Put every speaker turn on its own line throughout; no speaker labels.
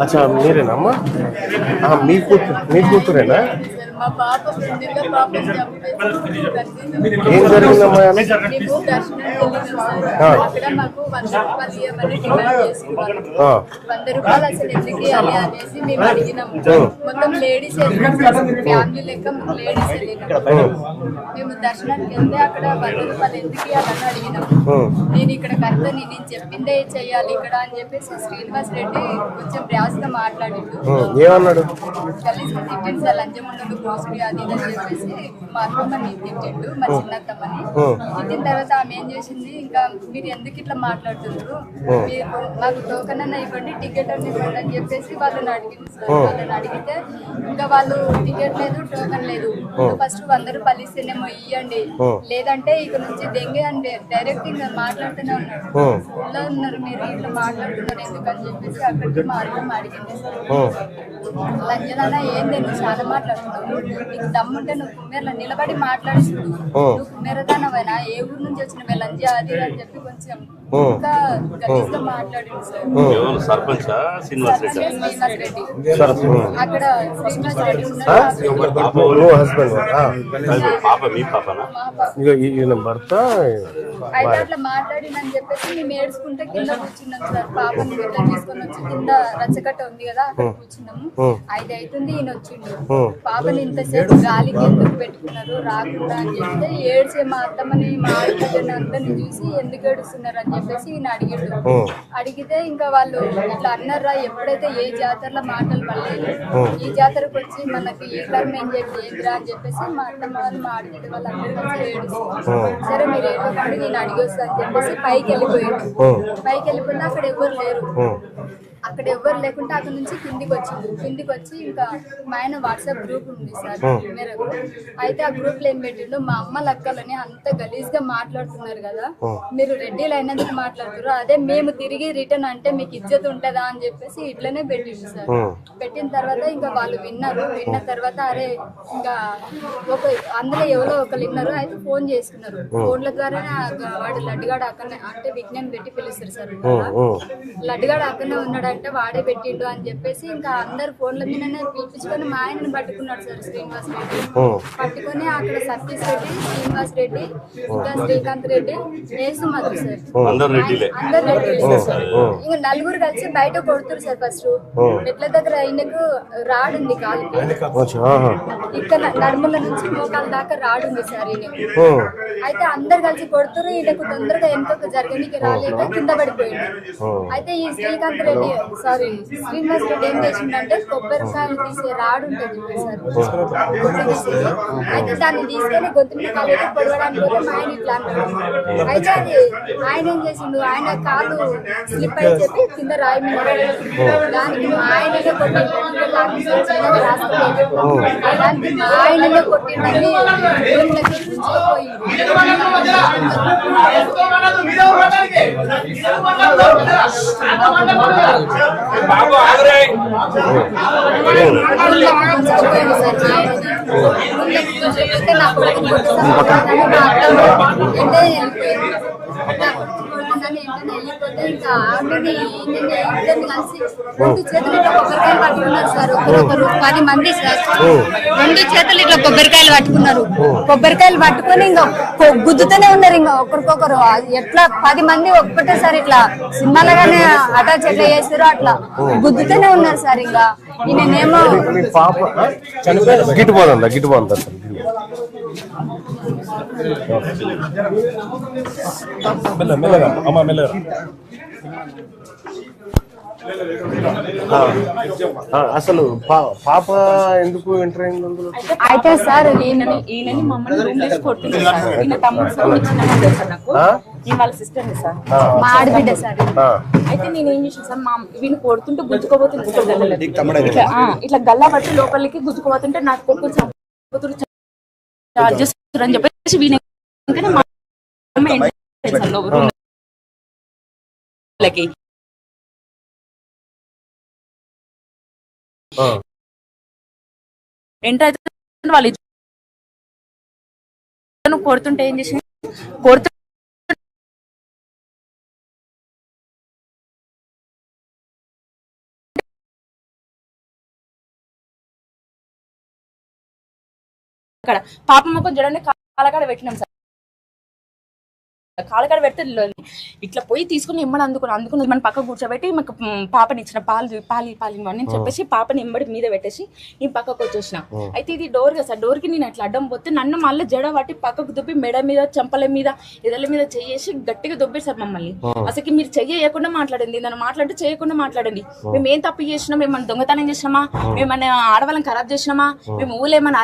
అచ్చా మీరేనా అమ్మా? మీ కూతురేనా? ఏం జరిగిందమ్మా?
₹100 అసలు ఎందుకు ఇవ్వాలి అనేసి మేము అడిగినాము. మొత్తం లేడీస్ ఫ్యామిలీ లెక్క లేడీస్ మేము దర్శనానికి వెళ్తే అక్కడ ₹100 ఎందుకు ఇవ్వాలని అడిగినాము. నేను ఇక్కడ కర్తని, నేను చెప్పిందే చెయ్యాలి ఇక్కడ అని చెప్పేసి శ్రీనివాస్ రెడ్డి కొంచెం ర్యాష్గా మాట్లాడిండు.
ఏమన్నాడు?
గలీజ్గా తిట్టిండు సార్, లంచం ఉండదు మోసడి అది ఇది అని చెప్పేసి మా అత్తమ్మని తిట్టిండు, మా చిన్నత్తమ్మని. తిట్టిన తర్వాత ఆమె ఏం చేసింది, ఇంకా మీరు ఎందుకు ఇట్లా మాట్లాడుతున్నారు, మీరు మాకు టోకన్ అన్న ఇవ్వండి, టికెట్ అన్న ఇవ్వండి అని చెప్పేసి వాళ్ళని అడిగింది సార్. వాళ్ళని అడిగితే ఇంకా వాళ్ళు టికెట్ లేదు, టోకన్ లేదు, ఫస్ట్ ₹100 ఇస్తేనేమో ఇవ్వండి, లేదంటే ఇక నుంచి దెంగే అని డైరెక్ట్ ఇంకా మాట్లాడుతూనే ఉన్నాడు. ఇలా ఉన్నారు మీరు ఇట్లా మాట్లాడుతున్నారు ఎందుకని చెప్పేసి అక్కడికి మా అర్థం అడిగింది సార్. లంజనా ఏంది నువ్వు చాలా మాట్లాడుతున్నావు, నీకు దమ్ముంటే నువ్వు కుమ్మేరలో నిలబడి మాట్లాడిస్తున్నావు, నువ్వు కుమ్మేరదానవైనా ఏ ఊరు నుంచి వచ్చిన లంజ అది అని చెప్పి కొంచెం ఇంకా గలీజ్గా మాట్లాడింది సార్.
సర్పంచ్ శ్రీనివాస్ రెడ్డి
అక్కడ శ్రీనివాస్ రెడ్డి
భర్త
అయితే అట్లా మాట్లాడిందని చెప్పేసి మేము ఏడ్చుకుంటే కింద కూర్చున్నాం సార్. పాపని వెళ్ళి తీసుకొని వచ్చి కింద రచ్చకట్ట ఉంది కదా అక్కడ కూర్చున్నాము. 5 అవుతుంది ఈయన వచ్చిండు. పాపని ఇంతసేపు గాలికి ఎందుకు పెట్టుకున్నారు రాకుండా అని చెప్తే ఏడ్చే మా అత్తమ్మని మా ఆడపిల్లని అందరిని చూసి ఎందుకు ఏడుస్తున్నారు అని చెప్పేసి ఈయన అడిగిండు. అడిగితే ఇంకా వాళ్ళు ఇట్లా అన్నారా, ఎప్పుడైతే ఏ జాతరలో మాటలు పడలేదు ఈ జాతరకు వచ్చి మనకి ఈ కర్మ ఏం చెప్పి ఏంద్రా అని చెప్పేసి మా అత్తమ్మ వాళ్ళు మా ఆడపిల్ల వాళ్ళు అందరూ కలిసి ఏడుస్తున్నారు. సరే మీరు ఏడవకండి నేను అడిగి వస్తా అని చెప్పేసి పైకి వెళ్ళిపోయాడు. పైకి వెళ్ళిపోయినా అక్కడ ఎవరు లేరు. అక్కడ ఎవరు లేకుంటే అక్కడ నుంచి కిందికి వచ్చి ఇంకా మా ఆయన వాట్సాప్ గ్రూప్ ఉంది సార్ మేరకు. అయితే ఆ గ్రూప్ లో ఏం పెట్టిండు, మా అమ్మ లక్కలని అంత గలీజ్ గా మాట్లాడుతున్నారు కదా, మీరు రెడ్డిలు అయినందుకు మాట్లాడుతున్నారు, అదే మేము తిరిగి రిటర్న్ అంటే మీకు ఇజ్జత్ ఉంటుందా అని చెప్పేసి ఇట్లనే పెట్టిండు సార్. పెట్టిన తర్వాత ఇంకా వాళ్ళు విన్నారు. విన్న తర్వాత అరే ఇంకా అందులో ఎవరో ఒకరు విన్నారు. అయితే ఫోన్ చేసుకున్నారు. ఫోన్ల ద్వారా వాడు లడ్డుగాడు అక్కడనే అంటే విజ్ఞానం పెట్టి పిలుస్తారు సార్. లడ్డుగాడు అక్కడనే ఉన్నాడు అంటే వాడే పెట్టిండు అని చెప్పేసి ఇంకా అందరు ఫోన్ల మీదనే పిలిపించుకొని మా ఆయనని పట్టుకున్నాడు సార్ శ్రీనివాస్ రెడ్డి. పట్టుకొని అక్కడ సతీష్ రెడ్డి, శ్రీనివాస్ రెడ్డి, ఇంకా శ్రీకాంత్ రెడ్డి, యేసుమధు సార్ అందరు రెడ్డి సార్. ఇంకా నలుగురు కలిసి బయట కొడుతురు సార్. ఫస్ట్ మెట్ల దగ్గర ఆయనకు రాడుంది కాలుకి, ఇక్కడ నడుముల నుంచి మోకాల దాకా రాడుంది సార్ ఈయనకు. అయితే అందరు కలిసి కొడుతురు. ఈయనకు తొందరగా ఎంతో జరగనికి రాలేక కింద పడిపోయాడు. అయితే ఈ శ్రీకాంత్ రెడ్డి శ్రీనివాస్ రెడ్డి ఏం చేసిండంటే కొబ్బరికాయలు తీసే రాడు ఉంటుంది సార్. అయితే దాన్ని తీసుకొని గొంతు మీద కాలు పొడవడానికి పోతే మా ఆయన ఇట్లా అన్నాడు. అయితే అది ఆయన ఏం చేసిండు, ఆయన కాలు స్లిప్ అయి చెప్పి కింద రాయి మీద దానికి మా ఆయననే కొట్టిండు. దానికి మా ఆయననే కొట్టిండని
బాబు ఆగరే
వెళ్ళిపోతే ఇంకా ఆమెని ఇద్దరిని కలిసి 2 చేతులు ఇట్లా కొబ్బరికాయలు పట్టుకున్నారు సార్. ఒకరొకరు 10 మంది సార్ 2 చేతులు ఇట్లా కొబ్బరికాయలు పట్టుకున్నారు. కొబ్బరికాయలు పట్టుకొని ఇంకా గుద్దుతూనే ఉన్నారు. ఇంకా ఒకరికొకరు ఎట్లా 10 మంది ఒక్కటేసారి ఇట్లా సినిమాలుగానే అటాచ్ ఎట్లా చేస్తారో అట్లా గుద్దుతూనే ఉన్నారు సార్. ఇంకా ఈయనేమో
గిట్టుపోతుందా మెల్లగా అమ్మా మెల్లగా. అసలు పాప ఎందుకు ఎంటర్ అయింది అందులో?
అయితే సార్ ఈయనని మమ్మల్ని రూమ్ తీసి కొట్టింది సార్. ఈయన తమ్ముడు సార్ నాకు వాళ్ళ సిస్టర్ సార్, మా ఆడబిడ్డ సార్. అయితే నేను ఏం చేసాను సార్, మా వీళ్ళు కొడుతుంటే గుజ్జుకోబోతుంది ఇట్లా గల్లా పట్టి లోపలికి గుజ్జుకోబోతుంటే నాకు కొడుకు చార్జెస్ అని చెప్పేసి వీళ్ళకి ఎంటర్ అయితే వాళ్ళు కొడుతుంటే ఏం చేసి కొడుతు
అక్కడ పాప ముఖం చూడండి, కాలకాడ పెట్టినాం సార్. కాలకాడ పెడితే ఇట్లా పోయి తీసుకుని ఇమ్మడి అందుకుని మన పక్క కూర్చోబెట్టి మాకు పాపని ఇచ్చిన పాలు ఇవ్వండి అని చెప్పేసి పాపని ఇమ్మడి మీద పెట్టేసి నేను పక్కకు వచ్చేసిన. అయితే ఇది డోర్ కదా సార్, డోర్కి నేను అట్లా అడ్డం పోతే నన్ను మళ్ళీ జడ పట్టి పక్కకు దుబ్బి మెడ మీద చెంపల మీద ఎదల మీద చెయ్యేసి గట్టిగా దుబ్బేశారు సార్ మమ్మల్ని. అసలు మీరు చెయ్యకుండా మాట్లాడండి, నన్ను మాట్లాడితే చేయకుండా మాట్లాడండి. మేము ఏం తప్పు చేసినా, మేము దొంగతనం చేసినామా, మేమన్నా ఆడవాళ్ళని ఖరాబ్ చేసినామా, మేము ఊళ్ళో ఏమన్నా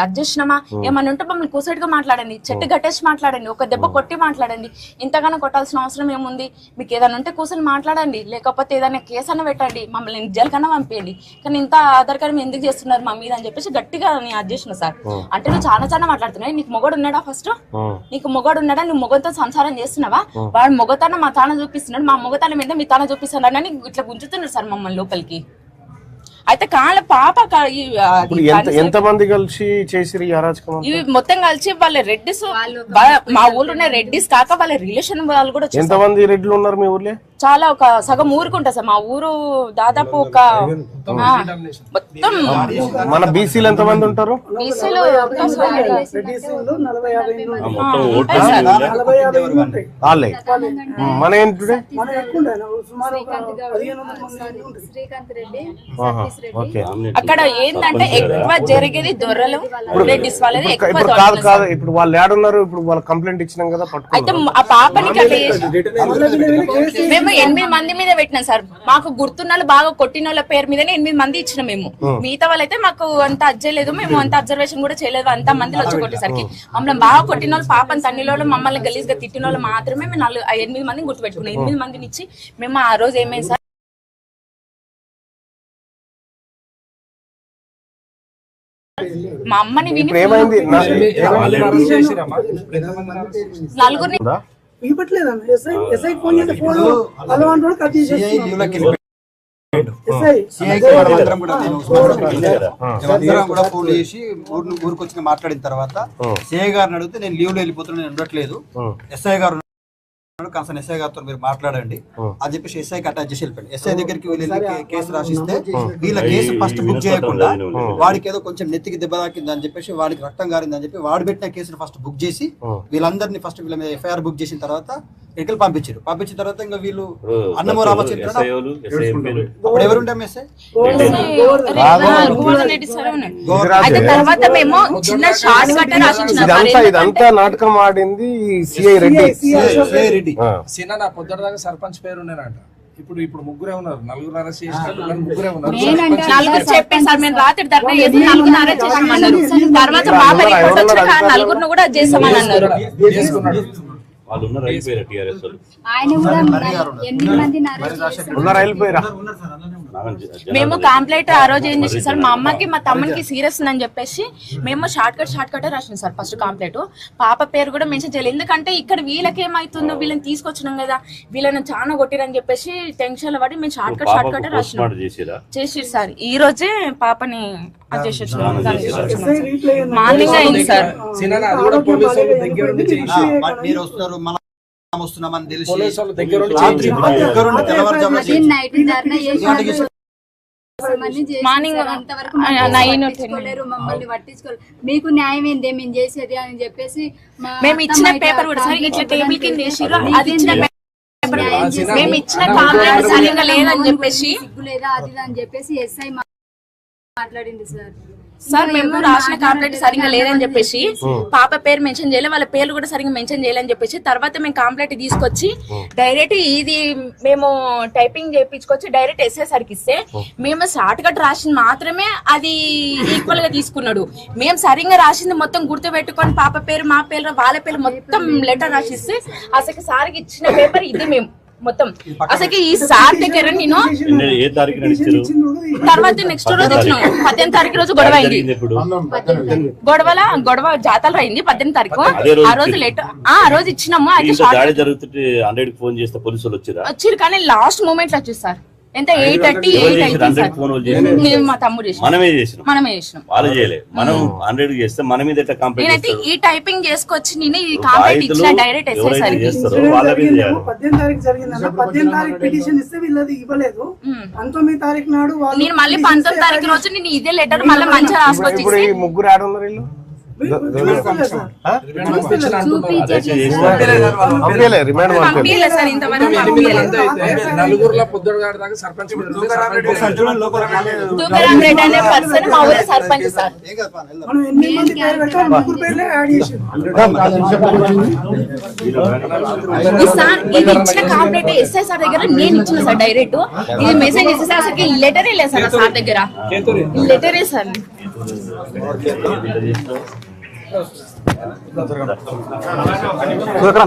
అడ్జస్ట్ చేసినామా, ఏమన్నా ఉంటే మమ్మల్ని కూసైడ్గా మాట్లాడండి, చెట్టు గట్టేసి మాట్లాడండి, ఒక దెబ్బ కొట్టి మాట్లాడండి. ఇంతగానో కొట్టాల్సిన అవసరం ఏముంది? మీకు ఏదైనా ఉంటే కూర్చొని మాట్లాడండి, లేకపోతే ఏదైనా కేసు అన్న పెట్టండి, మమ్మల్ని జైలుకన్నా పంపేయండి. కానీ ఇంత ఆధారకారం ఎందుకు చేస్తున్నారు మా మీద అని చెప్పేసి గట్టిగా నేను అది చేసిన సార్. అంటే నువ్వు చాలా మాట్లాడుతున్నావు, నీకు మొగడు ఉన్నాడా? ఫస్ట్ నీకు మొగడు ఉన్నాడా? నువ్వు మొగతో సంసారం చేస్తున్నావా? వాడు మొగతాన మా తాన చూపిస్తున్నాడు, మా మొగతాన మీద మీ తాన చూపిస్తున్నాడు అని ఇట్లా గుంజుతున్నాడు సార్ మమ్మల్ని లోపలికి. అయితే కాళ్ళ పాప
ఎంత మంది కలిసి చేసిరు ఈ అరాచకం?
ఇవి మొత్తం కలిసి వాళ్ళ రెడ్డిస్, మా ఊర్లో ఉన్న రెడ్డిస్ కాక వాళ్ళ రిలేషన్ వాళ్ళు కూడా.
ఎంత మంది రెడ్లు ఉన్నారు మీ ఊర్లో?
చాలా, ఒక సగం ఊరుకుంటా సార్ మా ఊరు. దాదాపు ఒక మొత్తం
మన బీసీలు ఎంత మంది ఉంటారు?
బీసీలు
మన ఏంటి?
శ్రీకాంత్ రెడ్డి,
అక్కడ ఏంటంటే ఎక్కువ జరిగేది దొరలు రెడ్డిస్ వాళ్ళది ఎక్కువ.
కాదు ఇప్పుడు వాళ్ళు ఏడున్నారు? ఇప్పుడు వాళ్ళు కంప్లైంట్ ఇచ్చినాం కదా,
అయితే ఆ పాపనికి మేము 8 మంది మీద పెట్టినాం సార్. మాకు గుర్తున్న బాగా కొట్టిన వాళ్ళ పేరు మీదనే 8 మంది ఇచ్చినాం మేము. మిగతా వాళ్ళైతే మాకు అంత అజ్జలేదు, మేము అంత అబ్జర్వేషన్ కూడా చేయలేదు. అంత మందిలో వచ్చి కొట్టేసరికి మమ్మల్ని బాగా కొట్టిన వాళ్ళు, పాపని తన్నిలో మమ్మల్ని గలీజ్ గా తిట్టిన వాళ్ళు మాత్రమే మేము 8 మందిని గుర్తుపెట్టుకున్నాం. 8 మందిని ఇచ్చి మేము ఆ రోజు ఏమైంది సార్, మా అమ్మని విని నలుగురిని
ఫోన్ చేసి ఊరికి వచ్చి మాట్లాడిన తర్వాత సిఐ గారిని అడిగితే నేను లీవ్ లో వెళ్ళిపోతున్నాను, నేను ఉండట్లేదు, ఎస్ఐ గారు కన్సర్న్ ఎస్ఐ గారితో మీరు మాట్లాడండి అని చెప్పేసి ఎస్ఐకి అటాచ్ చేసి వెళ్ళిపోయింది. ఎస్ఐ దగ్గరికి వెళ్ళి కేసు రాసిస్తే వీళ్ళ కేసు ఫస్ట్ బుక్ చేయకుండా వాడికి ఏదో కొంచెం నెత్తికి దెబ్బ తాకింది అని చెప్పేసి, వాడికి రక్తం గారింది అని చెప్పి వాడు పెట్టిన కేసును ఫస్ట్ బుక్ చేసి వీళ్ళందరినీ ఫస్ట్ వీళ్ళ మీద ఎఫ్ఐఆర్ బుక్ చేసిన తర్వాత ఎక్కడికి పంపించారు. పంపించిన తర్వాత ఇంకా వీళ్ళు అన్నమో రామచంద్ర అప్పుడు ఎవరుంటే ఎస్ఐ
ఇదంతా నాటకం ఆడింది సిఐ రెడ్డి.
సినా పొద్దుదాకా సర్పంచ్ పేరు ఉండేనంట. ఇప్పుడు ముగ్గురే ఉన్నారు, నలుగురు అరెస్ట్ చేసినట్టు ముగ్గురే ఉన్నారు.
నలుగురు చెప్పాను సార్, మేము రాత్రి ధర్నా చేసి నలుగురు అరెస్ట్ చేసామన్నారు. తర్వాత పాప రిపోర్ట్ వచ్చిన నలుగురిని కూడా చేసామని అన్నారు. మేము కంప్లైంట్ ఆ రోజు ఏం చేసాం సార్, మా అమ్మకి మా తమ్మునికి సీరియస్ ఉందని చెప్పేసి మేము షార్ట్ కట్ రాసినాం సార్. ఫస్ట్ కంప్లైంట్ పాప పేరు కూడా మెన్షన్ చేయలేదు, ఎందుకంటే ఇక్కడ వీళ్ళకి ఏమైతుందో వీళ్ళని తీసుకొచ్చినాం కదా, వీళ్ళని చాలా కొట్టిరని చెప్పేసి టెన్షన్ పడి మేము షార్ట్ కట్ రాసినాం. చేసి సార్ ఈ రోజే పాపని మార్నింగ్ అయింది సార్.
మార్నింగ్ మమ్మల్ని పట్టించుకోలేదు. మీకు న్యాయం ఏందే మేము చేసేది అని చెప్పేసి
మేము ఇచ్చిన పేపర్ కూడా సార్ ఇట్లా టేబుల్ కింద వేసిర్రు, అది ఇచ్చిన మేము ఇచ్చిన కాంప్లైంట్ సరిగ్గా లేదని చెప్పేసి
సిగ్గులేదా అది అని చెప్పేసి ఎస్ఐ మాట్లాడింది సార్.
సార్ మేము రాసిన కంప్లైంట్ సరిగ్గా లేదని చెప్పేసి పాప పేరు మెన్షన్ చేయలే, వాళ్ళ పేర్లు కూడా సరిగ్గా మెన్షన్ చేయాలని చెప్పేసి తర్వాత మేము కంప్లైంట్ తీసుకొచ్చి డైరెక్ట్ ఇది మేము టైపింగ్ చేయించుకొచ్చి డైరెక్ట్ ఎస్ఐ సార్కి ఇస్తే మేము షార్ట్ కట్ రాసింది మాత్రమే అది ఈక్వల్ గా తీసుకున్నాడు. మేము సరిగ్గా రాసింది మొత్తం గుర్తు పెట్టుకొని పాప పేరు మా పేరు వాళ్ళ పేరు మొత్తం లెటర్ రాసిస్తే అసలు సార్కి ఇచ్చిన పేపర్ ఇది మేము మొత్తం అసలు ఈ సార్ దగ్గర నేను తర్వాత నెక్స్ట్ రోజు వచ్చినాము. 18వ తారీఖు రోజు గొడవ అయింది, గొడవ జాతర అయింది 18వ తారీఖు. ఆ రోజు లెటర్ ఆ రోజు ఇచ్చినాము. వచ్చారు కానీ లాస్ట్ మూమెంట్ లో వచ్చేసి సార్ ఎంత 8:30 మా తమ్ముడు మనమే చేసినాం. నేనైతే ఈ టైపింగ్ చేసుకొచ్చి నేను ఈ కాంప్లైంట్ ఇచ్చిన డైరెక్ట్ ఎస్ఐ సార్కి.
18వ తారీఖు జరిగిందన్న 18వ తారీఖు పిటిషన్ ఇస్తే వీళ్ళది ఇవ్వలేదు. 19వ తారీఖు నాడు
నేను మళ్ళీ 19వ తారీఖు రోజు నేను ఇదే లెటర్ మళ్ళీ మంచిగా రాసుకొచ్చి
ముగ్గురు ఆడున్నారు. పంపించలే రిమైండ్
పంపించలేదు సార్ ఇంతవరకు పంపించలేదు.
నలుగురులో పొద్దుడు గారి దాకా సర్పంచ్ పేరు ఉంది.
తూకరాం రెడ్డి అనే పర్సన్ మా ఊరి సర్పంచ్ సార్.
మనం 8 మంది పేరు పెడతాం, 3 పేర్లే యాడ్ చేసాం.
ఈ సార్ ఇది ఇచ్చిన కంప్లైంట్ ఎస్ఐ సార్ దగ్గర నేను ఇచ్చిన సార్ డైరెక్ట్. ఇది మెసేజ్ ఇస్తే అసలు లెటరే లేదు సార్ ఆ సార్ దగ్గర. లెటరే సార్.
చూడకరా